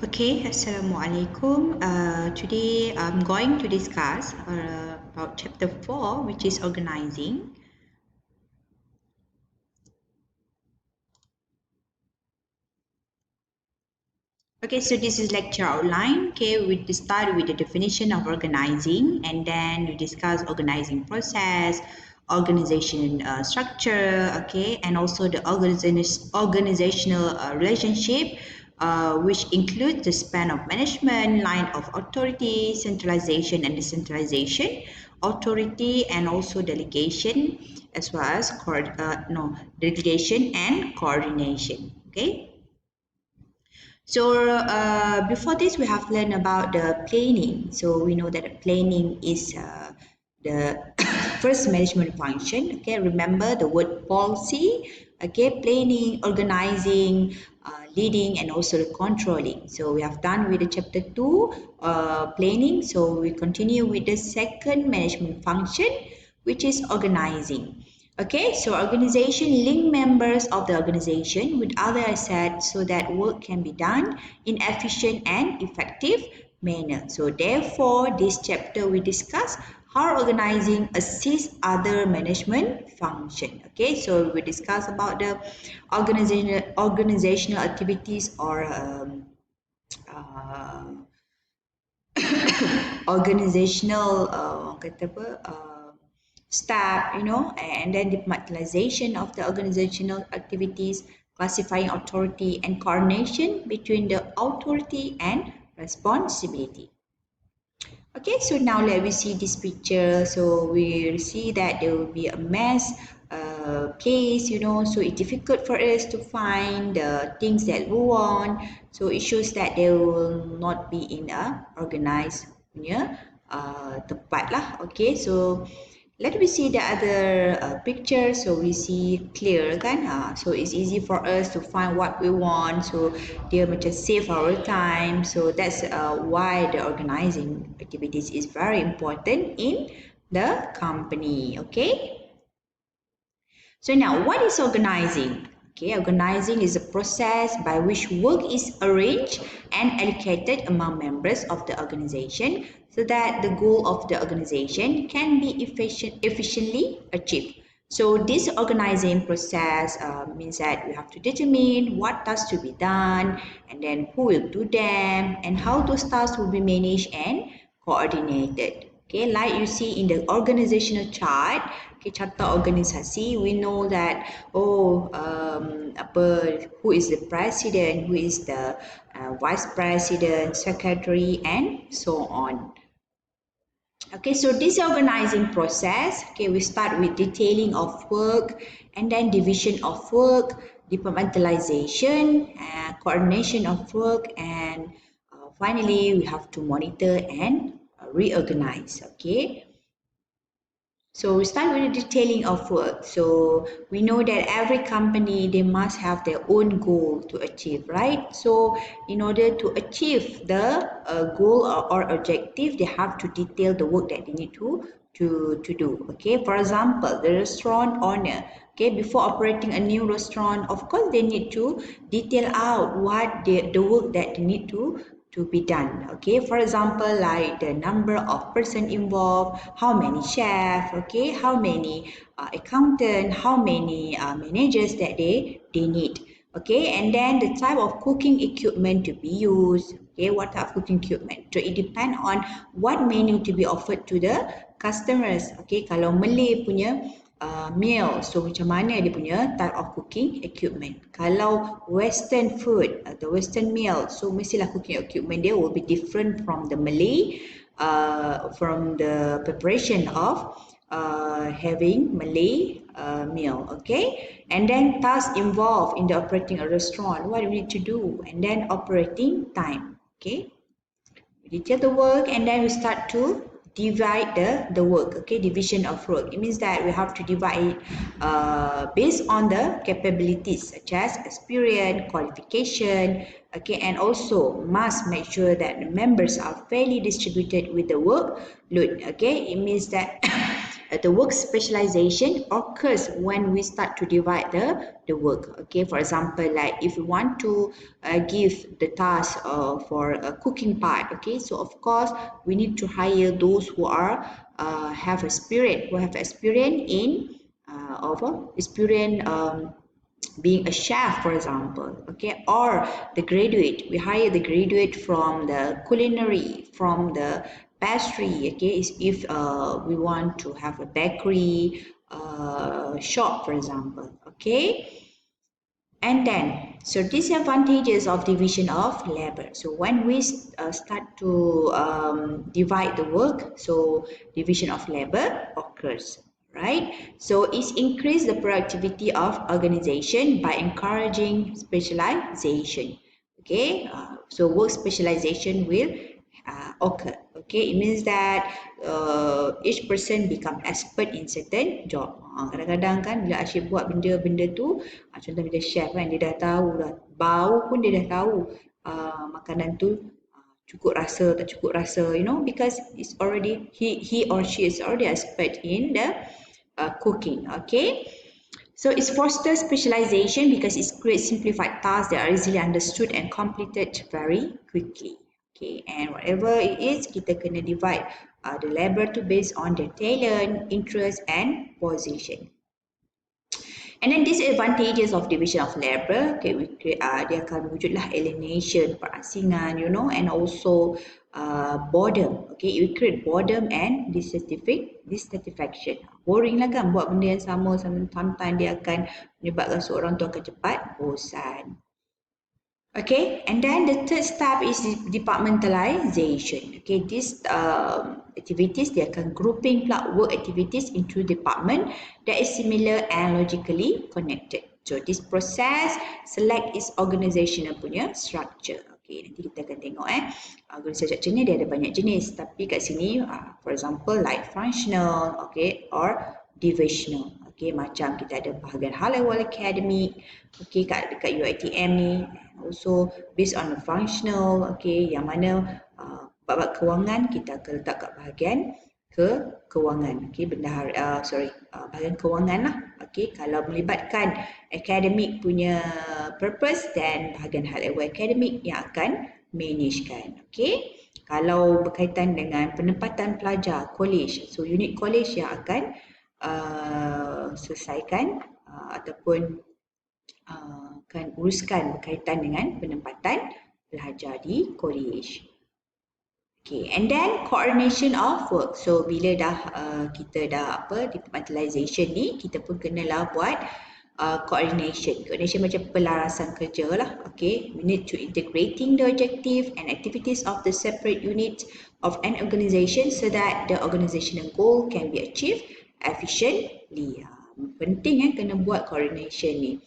Okay, Assalamualaikum. Today I'm going to discuss about chapter 4, which is organizing. Okay, so this is lecture outline. Okay, we start with the definition of organizing, and then we discuss organizing process, organization structure, okay, and also the organizational relationship, which include the span of management, line of authority, centralization and decentralization, authority and also delegation, as well as delegation and coordination. Okay. So before this, we have learned about the planning. So we know that the planning is the first management function. Okay, remember the word policy. Okay, planning, organizing, leading, and also the controlling. So we have done with the chapter 2, planning. So we continue with the second management function, which is organizing. Okay, so organization link members of the organization with other assets so that work can be done in efficient and effective manner. So therefore, this chapter we discuss how organizing assists other management function. Okay, so we discuss about the organizational activities or uh, organizational kata apa staff, and then departmentalization of the organizational activities, classifying authority and coordination between the authority and responsibility. Okay, so now let me see this picture. So we see that there will be a mess place, so it's difficult for us to find the things that we want. So it shows that they will not be in a organized tempat lah. Okay, so let me see the other picture so we see clear kan. So it's easy for us to find what we want, so dia macam save our time. So that's why the organizing activities is very important in the company. Okay, so now what is organizing? Okay, organizing is a process by which work is arranged and allocated among members of the organization so that the goal of the organization can be efficiently achieved. So this organizing process means that we have to determine what tasks to be done, and then who will do them, and how those tasks will be managed and coordinated. Okay, like you see in the organizational chart, okay, charter organisasi, we know that who is the president, who is the vice president, secretary, and so on. Okay, so this organizing process, okay, we start with detailing of work and then division of work, departmentalization, coordination of work, and finally we have to monitor and reorganize. Okay, so we start with the detailing of work. So we know that every company, they must have their own goal to achieve, right? So in order to achieve the goal or objective, they have to detail the work that they need to do. Okay, for example, the restaurant owner, okay, before operating a new restaurant, of course they need to detail out what the work that they need to be done. Okay, for example, like the number of person involved, how many chef, okay, how many accountant, how many managers that they need. Okay, and then the type of cooking equipment to be used. Okay, what type of cooking equipment, so it depends on what menu to be offered to the customers. Okay, kalau Malay punya meal, so macam mana dia punya type of cooking equipment. Kalau western food atau western meal, so mestilah cooking equipment dia will be different from the Malay, from the preparation of having Malay meal. Okay, and then tasks involved in the operating a restaurant, what do we need to do, and then operating time. Okay, we detail the work and then we start to divide the work. Okay, division of work, it means that we have to divide it based on the capabilities such as experience, qualification. Okay, and also must make sure that the members are fairly distributed with the workload. Okay, it means that the work specialization occurs when we start to divide the work. Okay, for example, like if we want to give the task for a cooking part, okay, so of course we need to hire those who are have experience in experience being a chef, for example, okay, or the graduate, we hire the graduate from the culinary, from the pastry, okay, if we want to have a bakery shop, for example, okay. And then, so disadvantages of division of labor. So when we start to divide the work, so division of labor occurs, right? So it's increase the productivity of organization by encouraging specialization. Okay, so work specialization will occur. Okay, it means that each person become expert in certain job. Kadang-kadang kan bila Asyik buat benda-benda tu, contoh bila chef kan, dia dah tahu dah, bau pun dia dah tahu makanan tu cukup rasa tak cukup rasa, you know, because it's already he or she is already expert in the cooking. Okay. So it fosters specialization because it creates simplified tasks that are easily understood and completed very quickly. Okay, and whatever it is, kita kena divide the labor to based on their talent, interest, and position. And then disadvantages of division of labor, okay, dia akan wujudlah alienation, perasingan, you know, and also boredom. Okay, it will create boredom and dissatisfaction. Boring lah kan, buat benda yang sama, sometimes dia akan menyebabkan seorang tu akan cepat bosan. Okay, and then the third step is departmentalization. Okay, these activities, they akan grouping pula work activities into department that is similar and logically connected. So this process select its organizational punya structure. Okay, nanti kita akan tengok organisasi structure ni dia ada banyak jenis, tapi kat sini for example like functional, okay, or divisional. Okay, macam kita ada bahagian hal ehwal akademik, okay, dekat UiTM ni. Also based on the functional, okay, yang mana bab kewangan kita akan letak kat bahagian kewangan, okay, bahagian kewangan lah, okay. Kalau melibatkan akademik punya purpose, then bahagian hal ehwal akademik yang akan managekan, okay. Kalau berkaitan dengan penempatan pelajar college, so unit college yang akan selesaikan ataupun akan uruskan berkaitan dengan penempatan pelajar di college. Okay, and then coordination of work. So bila dah kita dah departmentalization ni, kita pun kenalah buat coordination. Coordination macam pelarasan kerja lah. Okay, we need to integrating the objective and activities of the separate units of an organization so that the organizational goal can be achieved efficiently. Penting kena buat coordination ni.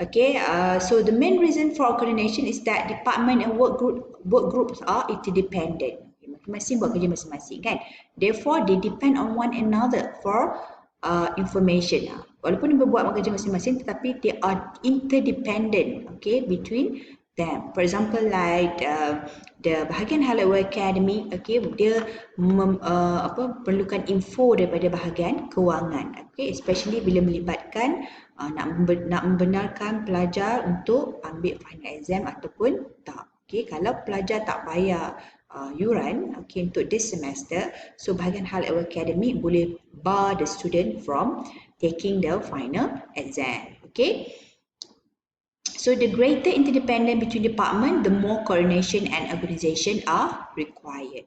Okay, so the main reason for coordination is that department and work groups are interdependent. Masing-masing buat kerja masing-masing kan. Therefore, they depend on one another for information. Walaupun dia buat kerja masing-masing, tetapi they are interdependent, okay, between them. For example, like the bahagian hal ehwal akademik, okay, dia perlukan info daripada bahagian kewangan, okay, especially bila melibatkan nak membenarkan pelajar untuk ambil final exam ataupun tak. Okay, kalau pelajar tak bayar yuran, okay, untuk this semester, so bahagian hal ehwal akademik boleh bar the student from taking the final exam. Okay. So the greater interdependence between department, the more coordination and organization are required.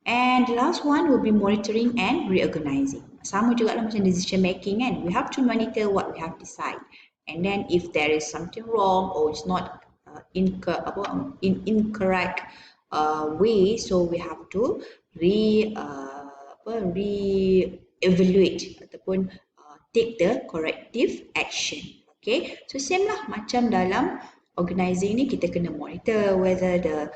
And the last one will be monitoring and reorganizing. Sama juga lah macam decision making kan. We have to monitor what we have decided. And then if there is something wrong or it's not incorrect way, so we have to re-evaluate ataupun take the corrective action. Okay, so same lah macam dalam organizing ni, kita kena monitor whether the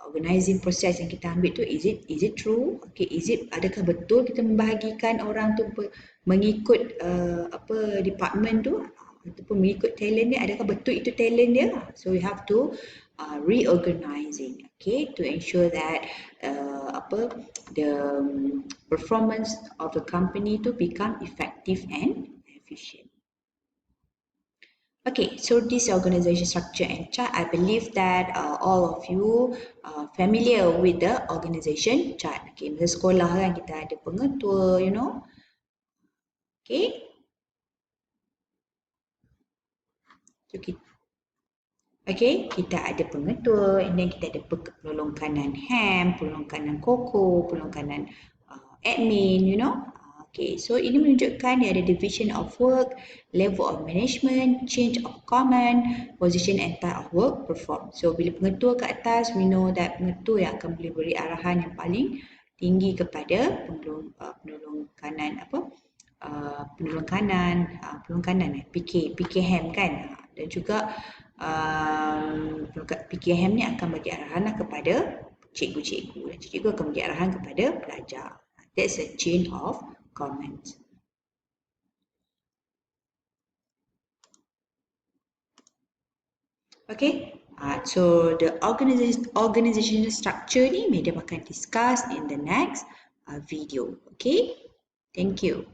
organizing process yang kita ambil tu is it true, okay, adakah betul kita membahagikan orang tu mengikut department tu, ataupun mengikut talent dia, adakah betul itu talent dia. So we have to reorganizing, okay, to ensure that the performance of the company to become effective and efficient. Okay, so this organization structure and chart, I believe that all of you are familiar with the organization chart. Okay, masa sekolah kan kita ada pengetua, you know. Okay, so kita ada pengetua, and then kita ada penolong kanan ham, penolong kanan koko, penolong kanan admin, you know. Okay, so ini menunjukkan dia ada division of work, level of management, change of command, position and type of work performed. So bila pengetua kat atas, we know that pengetua yang akan boleh beri arahan yang paling tinggi kepada penolong kanan penolong kanan PK ham kan, dan juga PK ham ni akan bagi arahan kepada cikgu-cikgu, dan cikgu akan bagi arahan kepada pelajar. That's a chain of command. Okay, so the organizational structure ni Madam akan discuss in the next video. Okay, thank you.